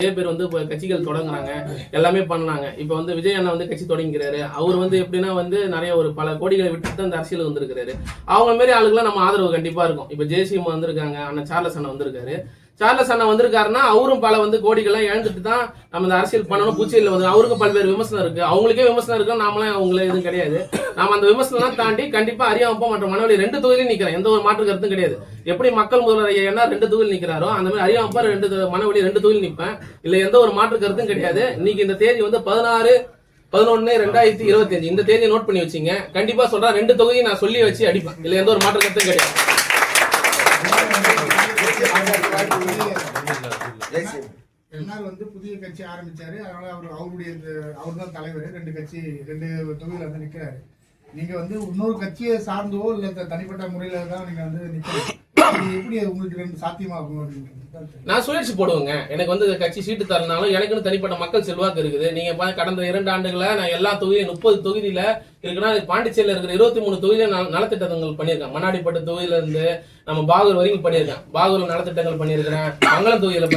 நிறைய பேர் வந்து இப்போ கட்சிகள் தொடங்குறாங்க, எல்லாமே பண்ணாங்க. இப்போ வந்து விஜய் அண்ணா வந்து கட்சி தொடங்கிக்கிறாரு. அவர் வந்து எப்படின்னா வந்து நிறைய ஒரு பல கோடிகளை விட்டு தான் இந்த அரசியல் வந்திருக்கிறாரு. அவங்க மாரி ஆளுக்கெல்லாம் நம்ம ஆதரவு கண்டிப்பா இருக்கும். இப்போ ஜெயசிம்மா வந்திருக்காங்க, அண்ணன் சார்லஸ் அண்ணா வந்திருக்காரு. சார்லஸ் அண்ணா வந்திருக்காருன்னா அவரும் பல வந்து கோடிகள்லாம் இழந்துட்டு தான் நம்ம இந்த அரசியல் பண்ணணும். பூச்சியில் வந்து அவருக்கும் பல்வேறு விமர்சனம் இருக்கு. அவங்களுக்கே விமர்சனம் இருக்கு, நாமளாம் அவங்களே எதுவும் கிடையாது. நாம அந்த விமர்சனம் தாண்டி கண்டிப்பா அரியாப்பா மற்றும் மனவெளி 2 தொகுதியிலும் நிக்கிறேன். எந்த ஒரு மாற்று கருத்தும் கிடையாது. எப்படி மக்கள் முதல்வர் ஐயா 2 தொகுதியில் நிக்கிறாரோ அந்த மாதிரி அரியாப்பா 2 மனவெளி 2 தொகுதியில் நிற்பேன். இல்ல எந்த ஒரு மாற்று கருத்தும் கிடையாது. இன்னைக்கு இந்த தேதி வந்து 16/11/2025 இந்த தேதியை நோட் பண்ணி வச்சீங்க. கண்டிப்பா சொல்றேன், 2 தொகுதியை நான் சொல்லி வச்சு அடிப்பேன். இல்ல எந்த ஒரு மாற்று கருத்தும் கிடையாது. என்னால் வந்து புதிய கட்சி ஆரம்பிச்சாரு. அதனால அவர் தான் தலைவர். 2 தொகுதியில வந்து நிக்கிறாரு. நீங்க வந்து இன்னொரு கட்சியை சார்ந்தோ இல்ல தனிப்பட்ட முறையில தான் நீங்க வந்து நிக்கிறீங்க. எப்படி உங்களுக்கு 2 சாத்தியமாகும் அப்படின்னு நான் சுழற்சி போடுவேங்க. எனக்கு வந்து கட்சி சீட்டு தரனாலும் எனக்குன்னு தனிப்பட்ட மக்கள் செல்வாக்கு இருக்குது. நீங்க கடந்த 2 ஆண்டுகளா நான் எல்லா தொகுதியிலும் 30 தொகுதியில இருக்குன்னா பாண்டிச்சேரியில இருக்கிற 23 தொகுதியில நலத்திட்டங்கள் பண்ணியிருக்கேன். மண்ணாடிப்பட்ட தொகுதியில இருந்து நம்ம பாகூர் வரைக்கும் பண்ணியிருக்கேன். பாகூர்ல நலத்திட்டங்கள் பண்ணியிருக்கிறேன். மங்களம் தொகுதியில